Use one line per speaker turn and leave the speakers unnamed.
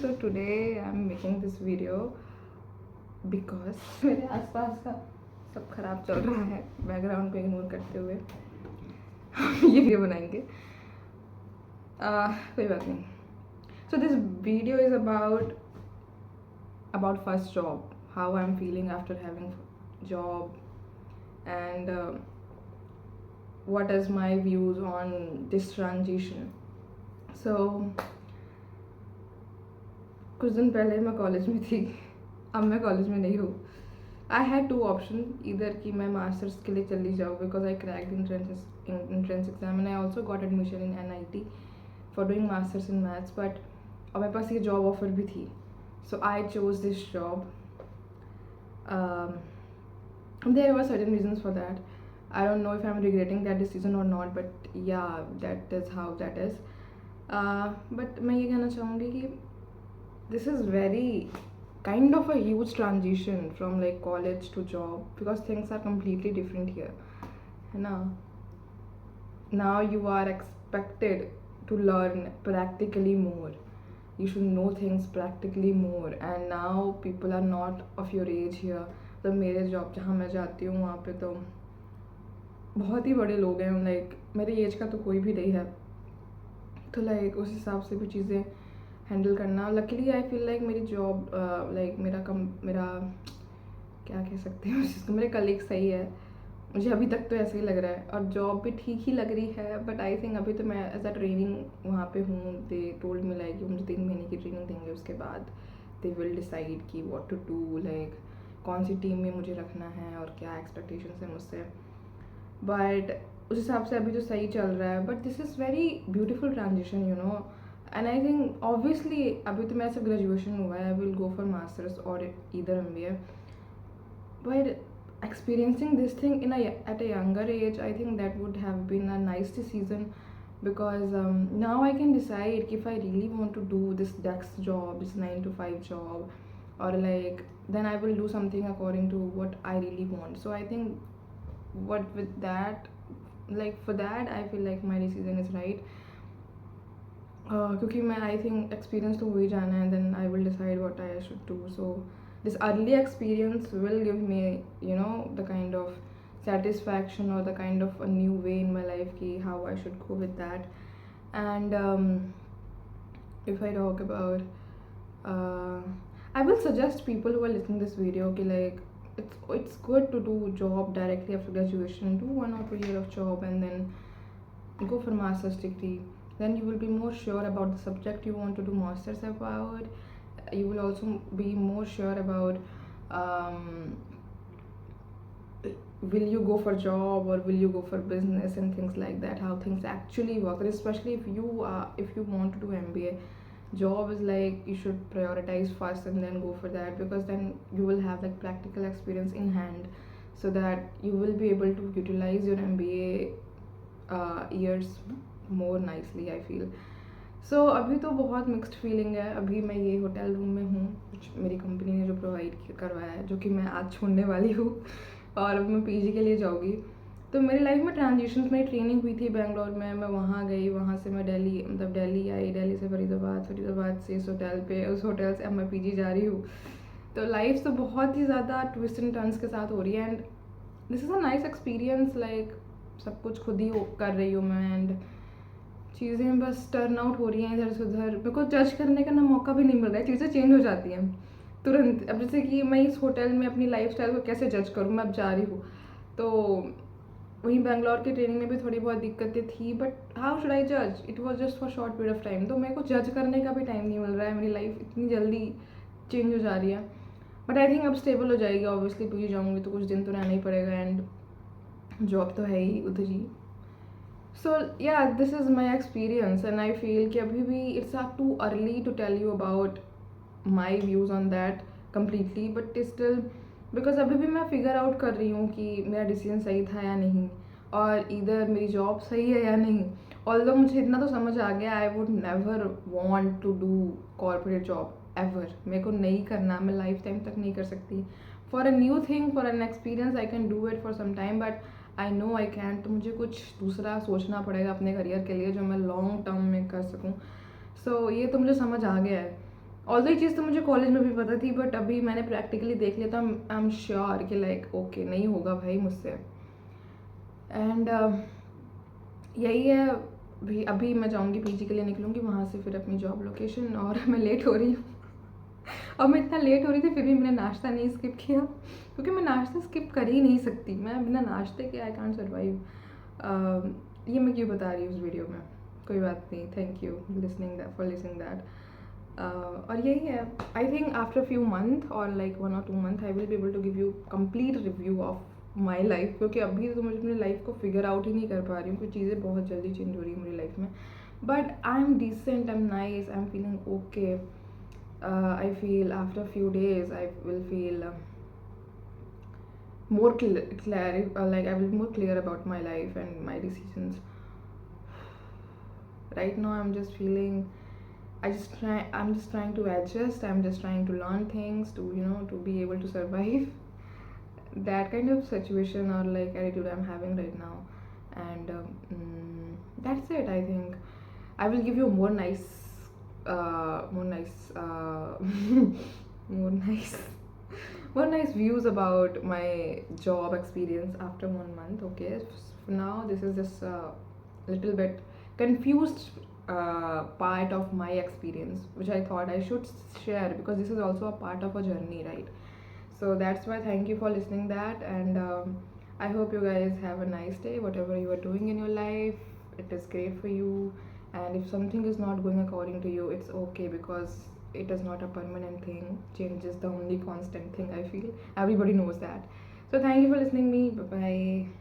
So today I'm making this video because मेरे आसपास का सब खराब चल रहा है, बैकग्राउंड को इग्नोर करते हुए हम ये वीडियो बनाएंगे। कोई बात नहीं। So this video is about first job, how I'm feeling after having job, and what is my views on this transition. So कुछ दिन पहले मैं कॉलेज में थी, अब मैं कॉलेज में नहीं हूँ। आई हैड टू ऑप्शन, इधर कि मैं मास्टर्स के लिए चली जाऊँ because I cracked entrance exam and I also got admission in NIT for doing masters in maths, but और मेरे पास ये जॉब ऑफर भी थी, so I chose this job. There were certain reasons for that. I don't know if I'm regretting that decision or not, but yeah, that is how that is. But मैं ये कहना चाहूँगी कि this is very kind of a huge transition from like college to job because things are completely different here, है ना? Now you are expected to learn practically more. You should know things practically more, and now people are not of your age here. तो मेरे job जहाँ मैं जाती हूँ वहाँ पे तो बहुत ही बड़े लोग हैं, लाइक मेरे एज का तो कोई भी नहीं है, तो लाइक उस हिसाब से भी चीज़ें हैंडल करना। लकीली आई फील लाइक मेरी जॉब लाइक मेरा क्या कह सकते हैं जिसको, मेरे कलीग सही है, मुझे अभी तक तो ऐसे ही लग रहा है, और जॉब भी ठीक ही लग रही है। बट आई थिंक अभी तो मैं एज अ ट्रेनिंग वहाँ पे हूँ। दे टोल्ड मी लाइक मुझे 3 महीने की ट्रेनिंग देंगे, उसके बाद दे विल डिसाइड कि व्हाट टू डू, लाइक कौन सी टीम में मुझे रखना है और क्या एक्सपेक्टेशंस है मुझसे। बट उस हिसाब से अभी तो सही चल रहा है, but this is very beautiful transition, you know. And I think obviously अभी तो मेरा सिर्फ ग्रेजुएशन हुआ है, I will go for masters और ईदर MBA, बट experiencing this thing at a younger age, I think that would have been a nice decision because now I can decide if I really want to do this desk job, this 9 to 5 job, or like then I will do something according to what I really want. So I think what with that, like for that I feel like my decision is right. क्योंकि मैं I think experience तो हो ही जाना है, then I will decide what I should do. So this early experience will give me you know the kind of satisfaction or the kind of a new way in my life ki how I should go with that. And if I talk about I will suggest people who are listening this video ki like it's good to do job directly after graduation, do 1 or 2 year of job and then go for master's degree. Then you will be more sure about the subject you want to do masters about. You will also be more sure about will you go for job or will you go for business and things like that, how things actually work. And especially if you want to do MBA, job is like you should prioritize first and then go for that, because then you will have like practical experience in hand, so that you will be able to utilize your MBA years more nicely, I feel. So अभी तो बहुत mixed feeling है. अभी मैं ये hotel room में हूँ, कुछ मेरी कंपनी ने जो प्रोवाइड करवाया है, जो कि मैं आज छोड़ने वाली हूँ और अब मैं PG के लिए जाऊँगी. तो मेरी लाइफ में ट्रांजिशंस, मेरी ट्रेनिंग हुई थी बेंगलोर में, मैं वहाँ गई, वहाँ से मैं दिल्ली आई, दिल्ली से फरीदाबाद से इस होटल पे, उस होटल से अब मैं PG जा रही हूँ. तो लाइफ तो बहुत ही ज़्यादा ट्विस्ट एंड टर्न्स के साथ हो रही है, and this is a nice experience. Like सब कुछ खुद ही कर रही हूँ मैं, एंड चीज़ें बस टर्न आउट हो रही हैं इधर से उधर. मेरे को जज करने का ना मौका भी नहीं मिल रहा है, चीज़ें चेंज हो जाती हैं तुरंत. अब जैसे कि मैं इस होटल में अपनी लाइफस्टाइल को कैसे जज करूँ, मैं अब जा रही हूँ. तो वहीं बेंगलोर की ट्रेनिंग में भी थोड़ी बहुत दिक्कतें थी, बट हाउ शुड आई जज, it was just for short period of time. तो मेरे को जज करने का भी टाइम नहीं मिल रहा है, मेरी लाइफ इतनी जल्दी चेंज हो जा रही है. बट आई थिंक अब स्टेबल हो जाएगी. ऑब्वियसली PG जाऊँगी तो कुछ दिन तो रहना ही पड़ेगा, एंड जॉब तो है ही उधर ही. So yeah, this is my experience, and I feel कि अभी भी it's too early to tell you about my views on that completely, but still because अभी भी मैं figure out कर रही हूँ कि मेरा decision सही था या नहीं, और इधर मेरी job सही है या नहीं. Although मुझे इतना तो समझ आ गया, I would never want to do corporate job ever. मेरे को नहीं करना, मैं लाइफ टाइम तक नहीं कर सकती. For a new thing, for an experience, I can do it for some time, but I know I can. तो मुझे कुछ दूसरा सोचना पड़ेगा अपने करियर के लिए, जो मैं लॉन्ग टर्म में कर सकूँ. सो ये तो मुझे समझ आ गया है. ऑल्दो ये चीज़ तो मुझे कॉलेज में भी पता थी, बट अभी मैंने प्रैक्टिकली देख लिया था, आई एम श्योर कि लाइक ओके नहीं होगा भाई मुझसे। एंड यही है। अभी मैं जाऊँगी पीजी के लिए, निकलूँगी वहाँ से फिर अपनी जॉब लोकेशन, और मैं लेट हो रही हूँ। और मैं इतना लेट हो रही थी फिर भी मैंने नाश्ता नहीं स्किप किया, क्योंकि मैं नाश्ता स्किप कर ही नहीं सकती, मैं बिना नाश्ते के आई कांट सर्वाइव। ये मैं क्यों बता रही हूँ उस वीडियो में, कोई बात नहीं, thank you for listening that. और यही है, I think after few month और like 1 or 2 month I will be able to give you complete review of my life, क्योंकि अभी तो मुझे अपनी लाइफ को फिगर आउट ही नहीं कर पा रही हूँ, क्योंकि चीज़ें बहुत जल्दी चेंज हो रही है मेरी लाइफ में। But I am decent, I am nice, I am feeling okay. I feel after a few days I will feel more like I will be more clear about my life and my decisions. Right now I'm just feeling, I'm just trying to adjust, I'm just trying to learn things to, to be able to survive that kind of situation or like attitude I'm having right now. And that's it, I think. I will give you more nice more nice more nice views about my job experience after 1 month. Okay, for now this is just a little bit confused part of my experience, which I thought I should share, because this is also a part of a journey, right? So that's why thank you for listening that. And I hope you guys have a nice day, whatever you are doing in your life, it is great for you. And if something is not going according to you, it's okay, because it is not a permanent thing. Change is the only constant thing, I feel. Everybody knows that. So thank you for listening me. Bye bye.